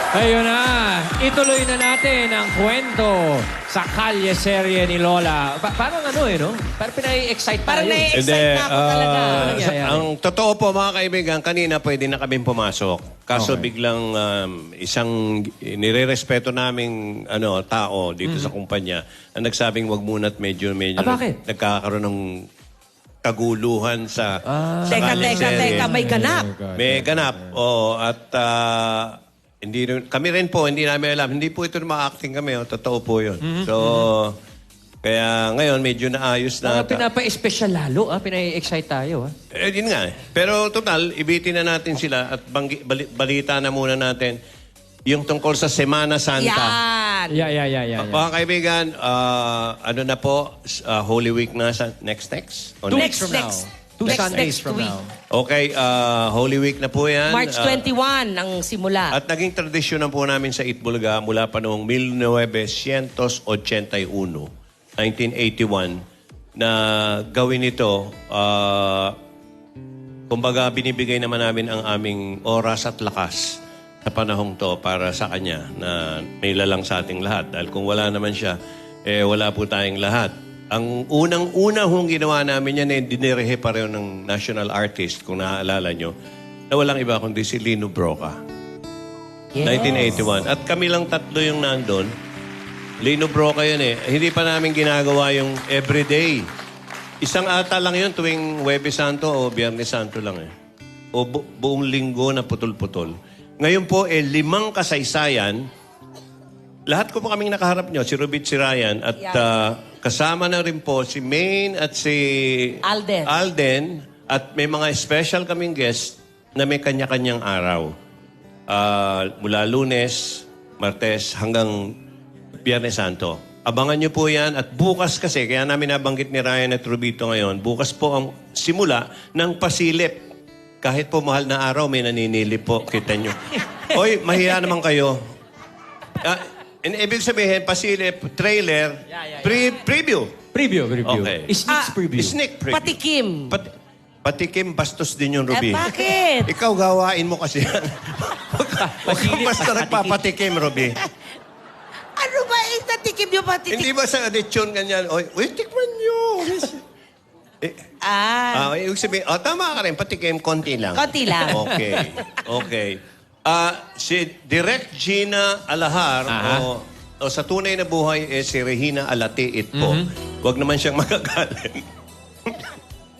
Ayun na. Ituloy na natin ang kwento sa kalye serye ni Lola. Parang ano no? Parang pinai-excite tayo. Parang nai-excite na ako talaga. Ang totoo po mga kaibigan, kanina pwede na kaming pumasok. Kaso biglang isang nire-respeto naming tao dito sa kumpanya ang nagsabing wag muna at medyo bakit? nagkakaroon ng kaguluhan sa Teka, may ganap. May ganap. At kami rin po, hindi namin alam. Hindi po ito ma-acting kami. Totoo po yun. So, kaya ngayon medyo naayos na. Pinapa-espesyal lalo, pinai-excite tayo. Yun nga. Pero total, ibitin na natin sila at balita na muna natin yung tungkol sa Semana Santa. Yan. Yeah. Mga kaibigan, ano na po, Holy Week na sa next? O Next. 2 Sundays from week. now. Okay, Holy Week na po yan. March 21 ang simula. At naging tradisyon na po namin sa Itbulaga mula pa noong 1981, 1981, na gawin ito. Kumbaga, binibigay naman namin ang aming oras at lakas sa panahong to para sa kanya na may lalang sa ating lahat. Dahil kung wala naman siya, wala po tayong lahat. Ang unang-una hong ginawa namin yan, dinirehe pa rin ng national artist, kung naaalala nyo, na walang iba kundi si Lino Broca. Yes. 1981. At kami lang tatlo yung nandun. Lino Broca yun Hindi pa namin ginagawa yung everyday. Isang ata lang yun tuwing Huwebes Santo o Biyernes Santo lang O buong linggo na putol-putol. Ngayon po, 5 kasaysayan. Lahat ko po kaming nakaharap nyo, si Rubit, si Ryan, at kasama na rin po si Maine at si Alden. At may mga special kaming guest na may kanya-kanyang araw. Mula Lunes, Martes, hanggang Biyernes Santo. Abangan nyo po yan. At bukas kasi, kaya namin nabanggit ni Ryan at Rubito ngayon, bukas po ang simula ng pasilip. Kahit po mahal na araw, may naninilip po. Kita nyo. Oy, mahiya naman kayo. Ibig sabihin, pasilip, trailer, preview. Preview. Okay. Sneak preview. Sneak preview. Patikim. Patikim, bastos din yung Ruby. Bakit? Ikaw gawain mo kasi yan. Huwag kang basta nagpapatikim, Ruby. Ano ba yung natikim yung patikim? Hindi ba sa lechon ganyan? Oy, tikman nyo. Ibig sabihin, tama ka rin, patikim, konti lang. Konti lang. Okay. Si Direk Gina Alahar, o sa tunay na buhay, si Regina Alatiit po. Huwag naman siyang magagaling.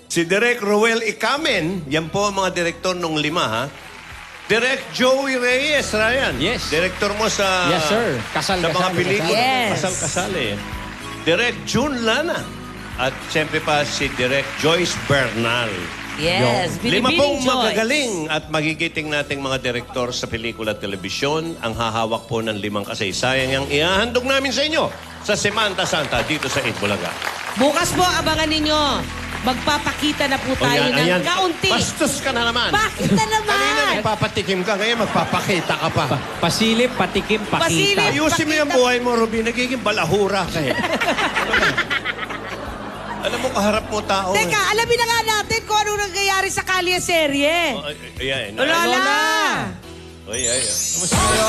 Si Direk Roel Ikamen, yan po ang mga direktor nung 5, Direk Joey Reyes, Ryan. Yes. Direktor mo sa... Yes, sir. Sa mga pelikula. Yes. Kasal Direk June Lana. At siyempre pa si Direk Joyce Bernal. Yes. 5 pong magagaling at magigiting nating mga direktor sa pelikula at telebisyon ang hahawak po ng 5 kasaysayan ang ihahandog namin sa inyo sa Semana Santa dito sa Itbulaga. Bukas po, abangan ninyo. Magpapakita na po tayo ng kaunti. Bastos ka na naman. Bakit na naman? Kanina nagpapatikim ka, ngayon magpapakita ka pa. Pasilip, patikim, pakita. Pasilip. Ayusin mo yung buhay mo, Ruby. Nagiging balahura ka Alam mo, kaharap mo tao. Teka, alamin na nga natin kung ano nangyayari sa kalye serye. Ayan. Lola! Ay. Kamusta kayo?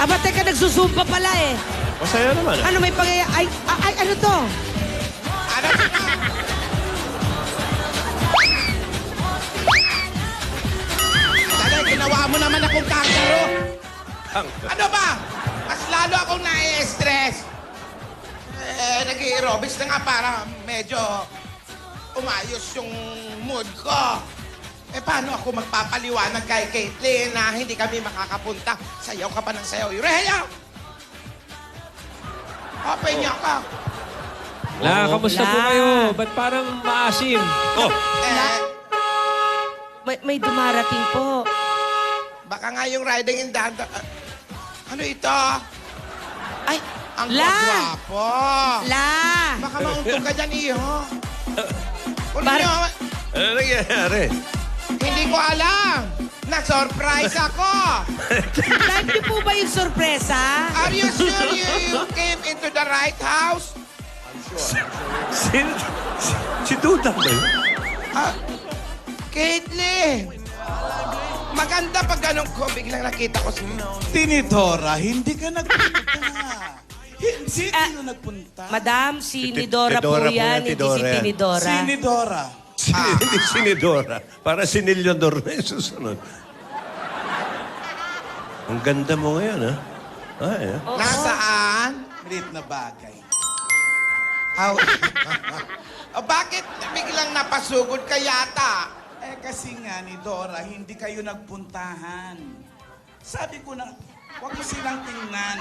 Aba, teka, nagsusumpa pala Masaya naman. Ano, may pangyayari? Ay, ano to? Dali, ginawa mo naman akong kankaro. Ano ba? Mas lalo akong nai-stress. Nag-aerobics na nga para medyo umayos yung mood ko. Paano ako magpapaliwanag kay Caitlyn na hindi kami makakapunta? Sayaw ka pa ng sayaw. Rhea! Open niya ka. Kamusta po kayo? Ba't parang maasim? May dumarating po. Baka nga yung riding in the... ano ito? Ay, Ang La! gwapo. Baka mauntog ka dyan, iho. Ano nangyayari? Hindi ko alam. Na-surprise ako. Like niyo po ba yung sorpresa? Are you sure you came into the right house? Si Dudang ba yun? Caitlyn! Maganda pag ganun ko, biglang nakita ko si... Tinidora, hindi ka nagpunta. Hindi kayo nagpunta. Madam, si Si Nidora po Tidora po yan, yan, hindi Tidora si yan. Tinidora. Si Nidora. Hindi sinidora. Para sinilyador na yung susunod. Ang ganda mo ngayon, ha? Ay, ha? Nasaan? Maliit na bagay. Aw. O bakit biglang napasugod ka yata? Eh kasi nga ni Dora, hindi kayo nagpuntahan. Sabi ko na, huwag mo silang tingnan.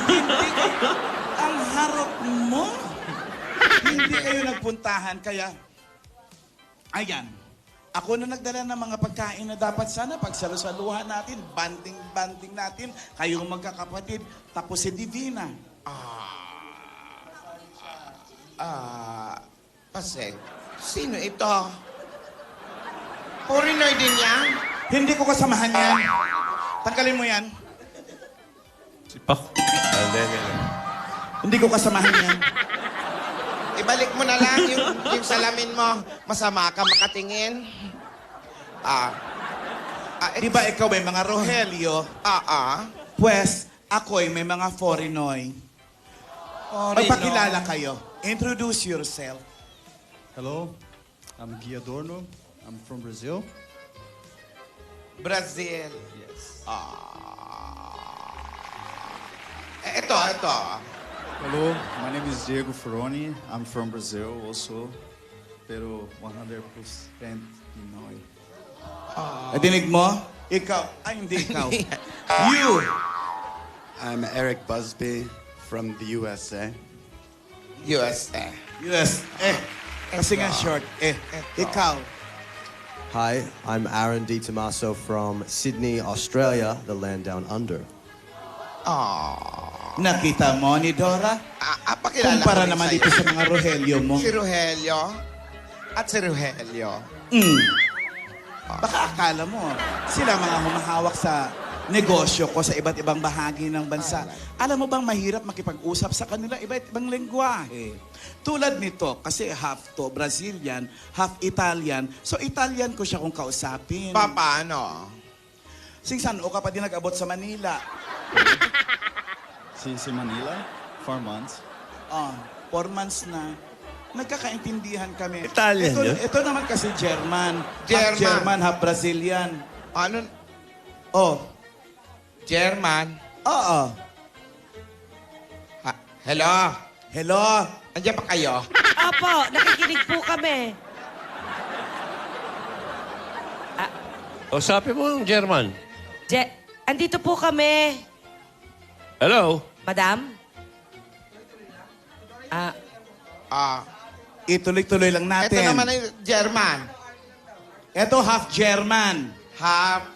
Hindi kayo, ang harap mo. Hindi kayo nagpuntahan, kaya, ayan, ako na nagdala ng mga pagkain na dapat sana pagsalusaluhan natin, banding-banding natin, kayong magkakapatid, tapos si Divina. Paseng, sino ito? Purinoy din yan? Hindi ko kasamahan yan. Tanggalin mo yan. Sipak. Hindi. Hindi ko kasamahan yan. Ibalik mo na lang yung salamin mo. Masama ka makatingin. Di ba ikaw may mga Rogelio? Pues, ako'y may mga Forinoy. Magpakilala kayo. Introduce yourself. Hello, I'm Guy Adorno. I'm from Brazil. Brazil. Yes. Ito. Hello, my name is Diego Furoni. I'm from Brazil also, pero 100% Pinoy. Dinig mo? Ikaw. Ay, hindi ikaw. You. I'm Eric Busby from the USA. USA. Yes. Kasi nga short. Ikaw. Hi, I'm Aaron Di Tomaso from Sydney, Australia, the land down under. Nakita mo ni Dora? Pakilala Kumpara ko rin naman sa'yo. dito sa mga Rogelio mo. Si Rogelio at si Rogelio. Baka akala mo, sila mga humahawak sa negosyo ko sa iba't ibang bahagi ng bansa. Alam mo bang mahirap makipag-usap sa kanila iba't ibang lengguwahe? Tulad nito, kasi half to Brazilian, half Italian. So Italian ko siya kung kausapin. Paano? Singsan o ka pa din nag-abot sa Manila. Since in Manila, 4 months. 4 months na. Nagkakaintindihan kami. Italian yun? Ito naman kasi German. Half German. German, half Brazilian. Ano? Oh, German? oo. Hello? Hello? Andiyan pa kayo? Apo, nakikinig po kami. Usapin mo yung German. Andito po kami. Hello? Madam? Ituloy-tuloy lang Ito natin. naman ay German. Ito half German. Half.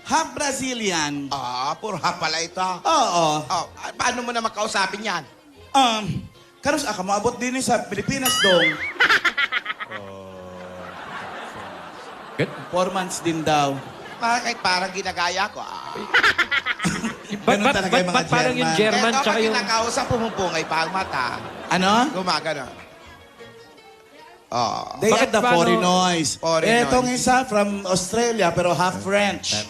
Half Brazilian. Puro half pala ito. Oo. Paano mo na makausapin yan? Karos aka maabot din sa Pilipinas dong. 4 months din daw. Kahit parang ginagaya ko. Ganun talaga yung mga Ba't parang yung German Ito, tsaka pag yung... kinakausap, pumupungay pa ang mata. Ano? Gumagano. They Bakit are the paano- Forinoys. Forinoys. Etong isa from Australia pero half French.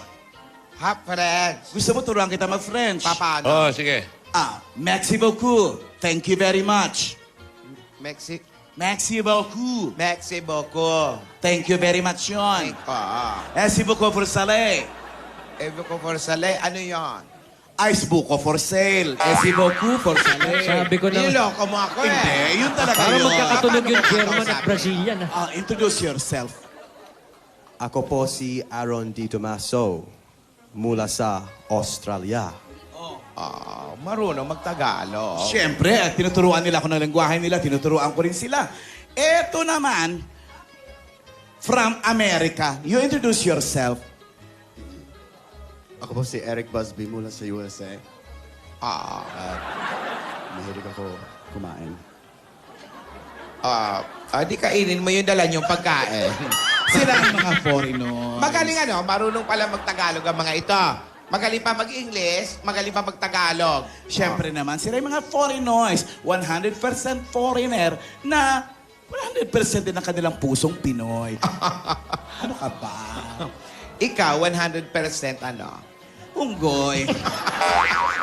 Half French. Gusto mo turuan kita mag-French? Paano? Oh, sige. Merci beaucoup. Thank you very much. Mexico. Merci beaucoup. Merci beaucoup. Thank you very much yun. Merci beaucoup for sale. Evo ko for sale. Ano yon? Ice buko for sale. Merci beaucoup for sale. Sabi ko na... Niloko mo ako Hindi, yun talaga Parang yun. magkakatunog yung Paano German at makakausap? Brazilian. Introduce yourself. Ako po si Aaron Di Tomaso mula sa Australia. Marunong magtagalog. Siyempre, tinuturuan nila ako ng lengguwahe nila, tinuturuan ko rin sila. Eto naman, from America. You introduce yourself. Ako po si Eric Busby mula sa USA. Mahilig ako kumain. Di kainin mo yung dala niyong pagkain. Sila ang mga Forinoy. Magaling marunong pala magtagalog ang mga ito. Magaling pa mag-English, magaling pa mag-Tagalog. Siyempre naman, sila yung mga Forinoys. 100% foreigner na 100% din ang kanilang pusong Pinoy. Ano ka ba? Ikaw, 100% ano? Unggoy.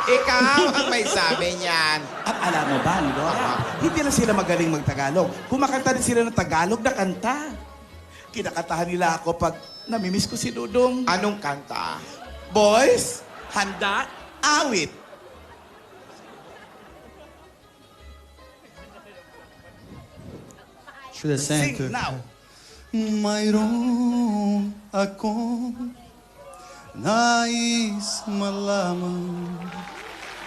Ikaw ang may sabi niyan. At alam mo ba, Dora, hindi na sila magaling mag-Tagalog. Kumakanta din sila ng Tagalog na kanta. Kinakatahan nila ako pag namimiss ko si Dudong. Anong kanta? Boys, handa, awit. Should I sing? Sing now. Mayroon akong nais malaman.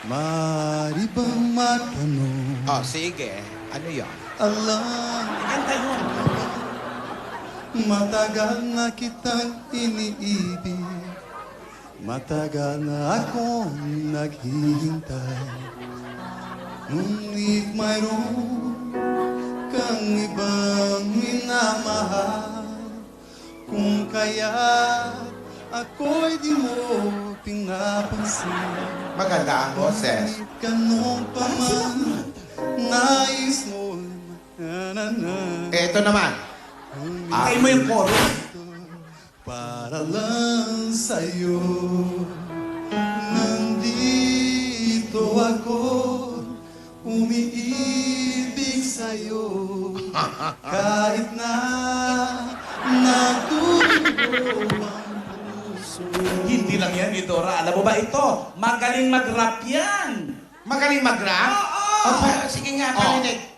Maaari bang matanong? Oh, sige. Ano yon? Alam, Kanta yun. matagal na kitang iniibig. Matagal na akong naghihintay. Ngunit mayroon kang ibang minamahal. Kung kaya ako'y di mo pinapansin. Maganda ang boses. Ganun pa man, nais mo na. Eto naman. Hintay mo yung chorus. Para lang sa'yo, nandito ako, umiibig sa'yo. Kahit na nagdudugo ang puso. Hindi lang yan, ni Dora. Alam mo ba ito? Magaling mag-rap yan. Magaling mag-rap? Oo. Sige nga, parinig.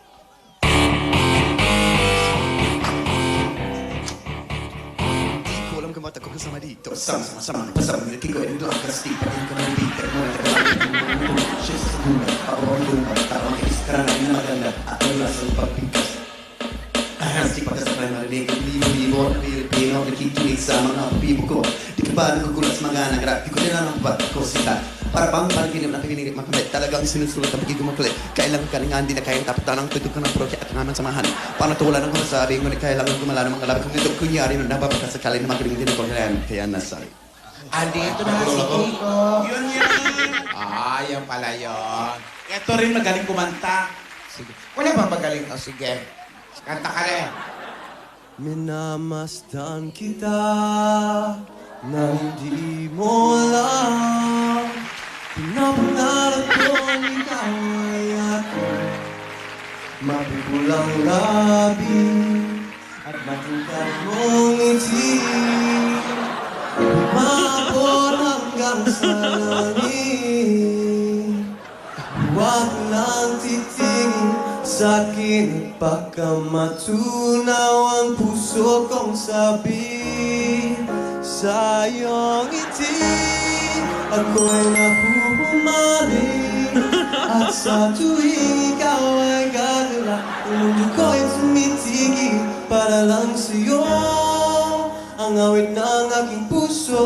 Di ko alam kung ba't ako kasama dito. Sama, nagkigo, ito ang kasi, patin ko ng bitter mo, siya sa guna, ako ang lumang, tarong kis, karang na maganda, at wala sa pagpigkas. Kasi pagkasakay marinig, libo-libo, Pilipino, nakikinig sa mga pibo ko. Di ka ba nagugulat sa mga nagrap, di ko nila ng ba't ko sita. Para bang panaginip na pinirip makamit, talagang sinusulat ang pagkigumaklit. Kailangan ka nga, hindi na kayang tapatan ang tutok ka ng proke at naman samahan. Paano tuwala ng kumasabi, ngunit kailangan gumala ng mga labi. Kung ito kunyari, napapakasakali na magaling din ako kaya nasay. Andito na si Kiko. Yun yan. Yan pala yun. Ito rin magaling kumanta. Sige. Wala bang magaling? Oh, sige. Kanta ka rin. Minamasdan kita nang di mo lang. Pinapangarap kong ikaw ay ako. Mapupulang labi at matungkad mong ngiti. Umabot hanggang sa langit. Huwag lang titingin sa akin at baka matunaw ang puso kong sabi sa iyong ngiti. Ako'y napuhumari at sa tuwing ikaw ay gagala, ang mundo ko'y tumitigil para lang sa'yo. Ang awit ng aking puso,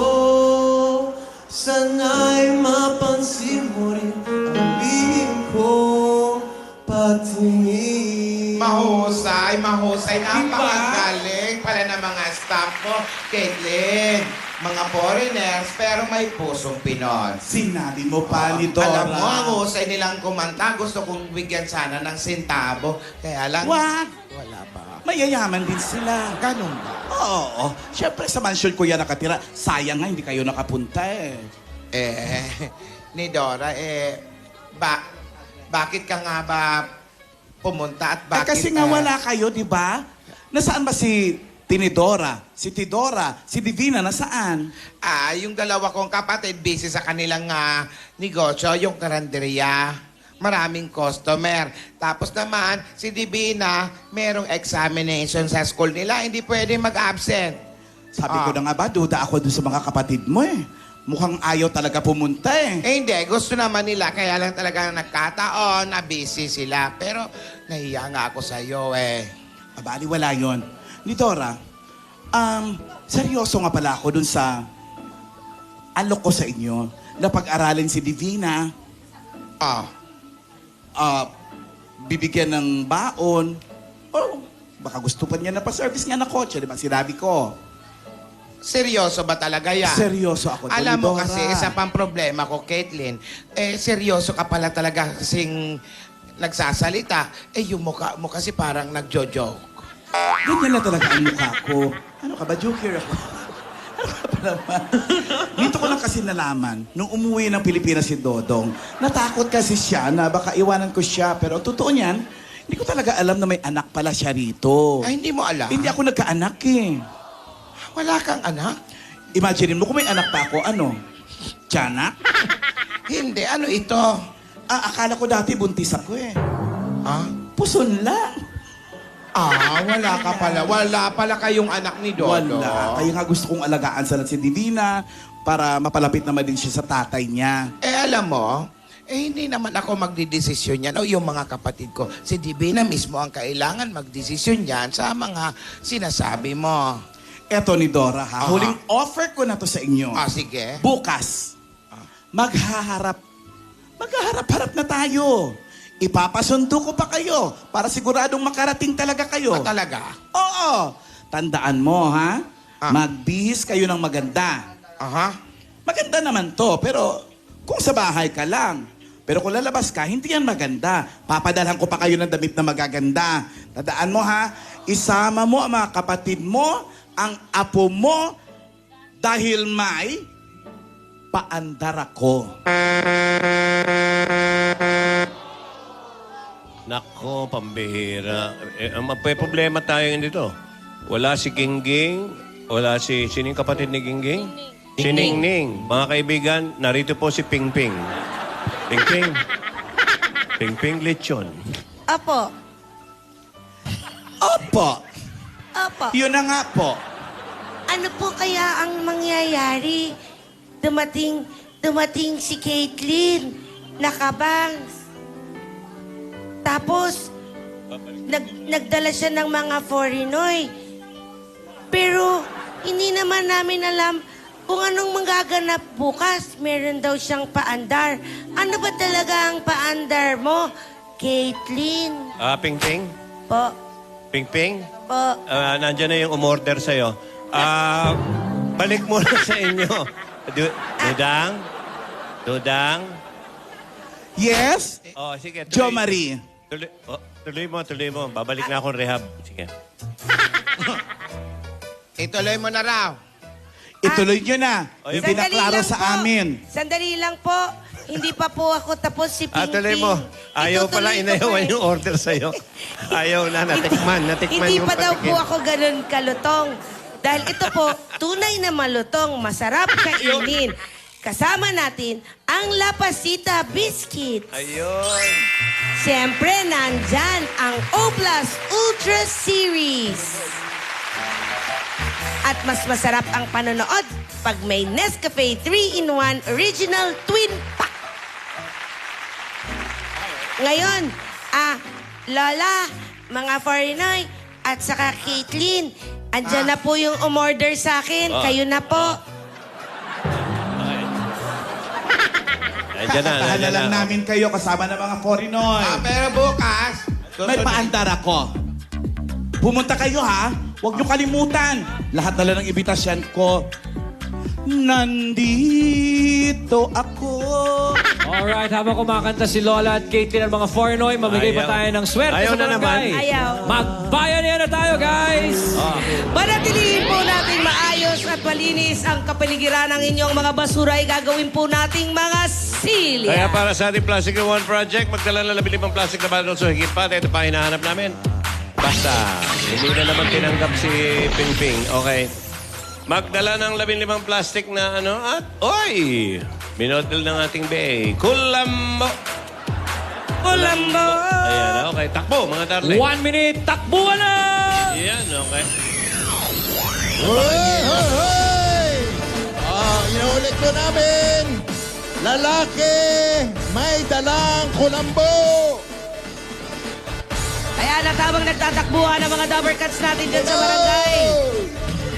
sana'y mapansin mo rin ang lihim kong patingin. Mahusay. Napakagaling pala ng mga staff mo. Caitlin, mga foreigners, pero may pusong Pinoy. Sinabi mo pa ni Dora. Alam mo, ang husay nilang kumanta. Gusto kong bigyan sana ng sentabo. Kaya lang... What? Wala pa. Mayayaman din sila. Ganun ba? Oo. Siyempre, sa mansion ko yan nakatira. Sayang nga, hindi kayo nakapunta eh. Ni Dora, bakit ka nga ba pumunta at bakit... Kasi nga wala kayo, di ba? Nasaan ba si Tinidora, si Tidora, si Divina, nasaan? Yung dalawa kong kapatid, busy sa kanilang negosyo, yung karanderya. Maraming customer. Tapos naman, si Divina, merong examination sa school nila. Hindi pwede mag-absent. Sabi ko na nga ba, duda ako dun sa mga kapatid mo eh. Mukhang ayaw talaga pumunta eh. Hindi. Gusto naman nila. Kaya lang talaga nagkataon na busy sila. Pero nahiya nga ako sa iyo eh. Abali, wala yun. Ni Dora, seryoso nga pala ako dun sa alok ko sa inyo na pag-aralin si Divina. Bibigyan ng baon. Baka gusto pa niya na pa-service niya na kotse, di ba? Sinabi ko. Seryoso ba talaga yan? Seryoso ako. Alam mo Dora. kasi, isa pang problema ko, Caitlin, seryoso ka pala talaga kasing nagsasalita. Yung mukha mo kasi parang nagjo-joke. Ganyan na talaga ang mukha ko. Ano ka ba? Joker ako. Ano Dito ko lang kasi nalaman, nung umuwi ng Pilipinas si Dodong, natakot kasi siya na baka iwanan ko siya. Pero ang totoo niyan, hindi ko talaga alam na may anak pala siya rito. Ay, hindi mo alam? Hindi ako nagkaanak eh. Wala kang anak? Imagine mo kung may anak pa ako, ano? Tiyanak? Hindi, ano ito? Akala ko dati buntis ako eh. Ah? Puson lang. Wala ka pala. Wala pala kayong anak ni Dodo. Wala. Kaya nga gusto kong alagaan sana si Divina para mapalapit naman din siya sa tatay niya. Alam mo, hindi naman ako magdidesisyon yan o yung mga kapatid ko. Si Divina mismo ang kailangan magdesisyon yan sa mga sinasabi mo. Eto ni Dora ha. Aha. Huling offer ko na to sa inyo. Sige. Bukas, maghaharap na tayo. Ipapasundo ko pa kayo para siguradong makarating talaga kayo. Talaga? Oo. Tandaan mo, ha? Ah. Magbihis kayo ng maganda. Aha. Maganda naman to, pero kung sa bahay ka lang. Pero kung lalabas ka, hindi yan maganda. Papadalhan ko pa kayo ng damit na magaganda. Tandaan mo, ha? Isama mo ang mga kapatid mo, ang apo mo, dahil may paandar ako. Nako, pambihira. May problema tayo dito. Wala si Gingging, wala si... Sining kapatid ni Gingging? Si Ningning. Mga kaibigan, narito po si Pingping. Pingping. Pingping Lechon. Apo. Opo. Opo. Yun na nga po. Ano po kaya ang mangyayari? Dumating si Caitlyn. Nakabangs. Tapos, nagdala siya ng mga foreignoy. Pero, hindi naman namin alam kung anong magaganap bukas. Meron daw siyang paandar. Ano ba talaga ang paandar mo, Caitlyn? Pingping? Po, Pingping? po. Nandiyan na yung umorder sa'yo. Balik muna sa inyo. Dudang? Dudang? Yes? Oh, sige. Jo Marie. Tuloy mo. Babalik na akong rehab. Sige. Ituloy mo na raw. Ituloy nyo na. Ay, Hindi na klaro sa amin. Sandali lang po. Hindi pa po ako tapos si Ping Tuloy mo. Ayaw pala inayawan yung order sa'yo. Ayaw na. Natikman Hindi yung pa daw po patikim. ako ganun kalutong. Dahil ito po, tunay na malutong, masarap kainin. Kasama natin ang Lapasita Biscuits. Ayun. Siyempre, nandyan ang O-Plus Ultra Series. At mas masarap ang panonood pag may Nescafe 3-in-1 Original Twin Pack. Ngayon, Lola, mga foreignoy, at saka Caitlyn, andyan na po yung umorder sa akin. Kayo na po. Nandiyan na. Tahan na lang namin kayo kasama ng mga foreignoy. Pero bukas, May paandar ako. Pumunta kayo ha. Huwag niyo kalimutan. Lahat na lang ng imbitasyon ko. Nandito ako. Alright, habang kumakanta si Lola at Caitlyn at mga foreignoy, mamigay pa Ayaw. tayo ng swerte Ayaw sa na naman. barangay. Ayaw. Magbayanihan na tayo, guys! Panatilihin po natin maayos at malinis ang kapaligiran ng inyong mga basura ay gagawin po nating mga silya. Kaya para sa ating Plastic One Project, magdala na 15 plastic na bottle so higit pa. Ito pa hinahanap namin. Basta, hindi na naman tinanggap si Pingping. Okay. Magdala ng 15 plastic na ano at, oy! Minodel ng ating bay. Kulambo! Kulambo! Ayan, okay. Takbo, mga darling. 1 minute, takbuhan na! Ayan, okay. Inuulit ko namin, lalaki may dalang kulambo. Kaya na habang nagtatakbuhan ang mga Dabbercats natin dyan sa barangay.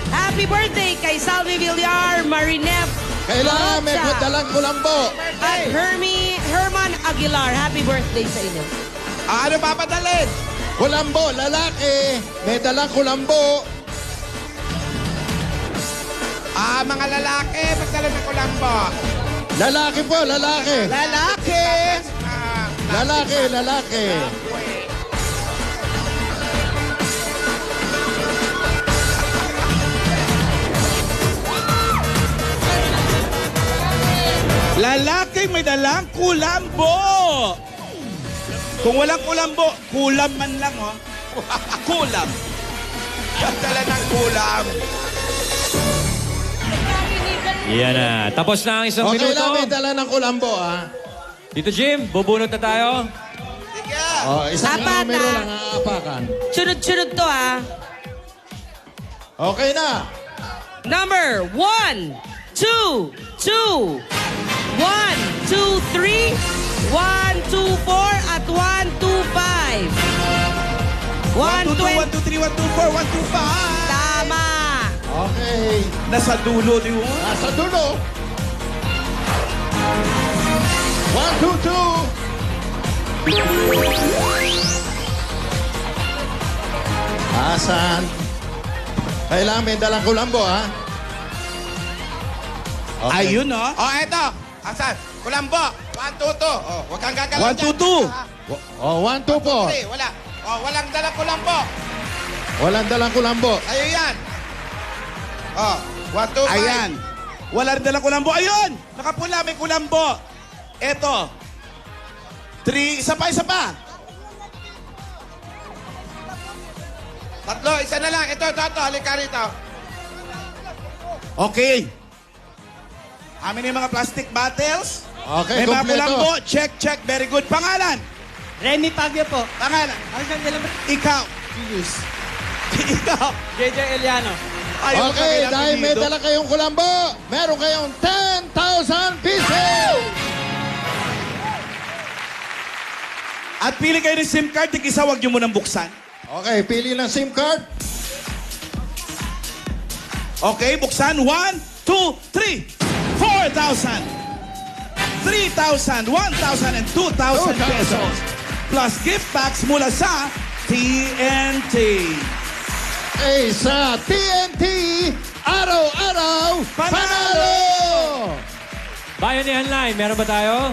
Happy birthday kay Salvi Villar, Marinef, Kailangan may Rocha, dalang kulambo. at Herman Aguilar. Happy birthday sa inyo. ano papadalin? Kulambo, lalaki may dalang kulambo. Mga lalaki, magdala ng kulambo. Lalaki po, lalaki. Lalaki! Lalaki, lalaki. Lalaki may dalang kulambo. Kung walang kulambo, kulam man lang, oh. Kulam. Dala ng kulam. Yan na. Tapos na ang isang Okay minuto. lang, may dala ng kulambo, ha? Tito Jim, bubunot na tayo. Sige. Oh, isang Apat, numero ha? lang aapakan. Sunod-sunod to, ha? Okay na. Number 1, 2, 2, 1, 2, 3, 1, 2, 4, at 1, 2, 5. 1, 2, 2, 1, 2, 3, 1, 2, 4, 1, 2, 5. Tama. Okay. Nasa dulo ni Juan. Nasa dulo. 1, 2, 2. Asan? Kailangan may dalang kulambo, ha? Okay. Ayun, oh. Oh, eto. Asan? Kulambo. 1, 2, 2. Oh, huwag kang gagalaw 1, 2, 2. Oh, 1, 2, 4. Hey, wala. Oh, walang dalang kulambo. Walang dalang kulambo. Sa'yo yan. Oh, 1, 2, 5. Ayan. Wala rin dalang kulambo. Ayun! Nakapula, may kulambo. Eto. 3, isa pa, isa pa. Tatlo, isa na lang. Ito. Halika rito. Okay. Amin yung mga plastic bottles. Okay, May mga kompleto. kulambo. Check, check. Very good. Pangalan. Remy Pagyo po. Pangalan. Alexander Ikaw. Julius. Ikaw. JJ Eliano. Ayaw Okay, kabilang dahil may apelyido. dala kayong kulambo, meron kayong 10,000 pieces! At pili kayo ng SIM card. Tig-isa, huwag nyo munang buksan. Okay, pili ng SIM card. Okay, buksan. 1, 2, 3. 4,000. 3,000, 1,000, and 2,000 pesos. Plus gift packs mula sa TNT. Okay, sa TNT, araw-araw, panalo! Bayanihan Line, meron ba tayo?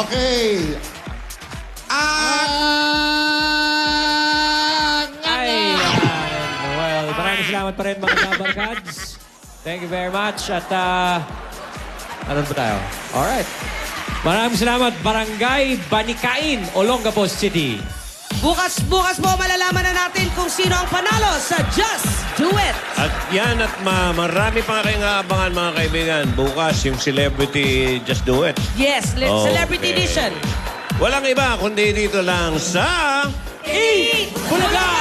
Okay. Ay, well, maraming salamat pa rin mga kabarkads. Thank you very much. At, ano ba tayo? Alright. Maraming salamat, Barangay Banikain, Olongapo City. Bukas po malalaman na natin kung sino ang panalo sa Just Do It. At yan at marami pa nga kayong aabangan mga kaibigan. Bukas yung Celebrity Just Do It. Yes, Celebrity Okay. Edition. Walang iba kundi dito lang sa... Eat Bulaga!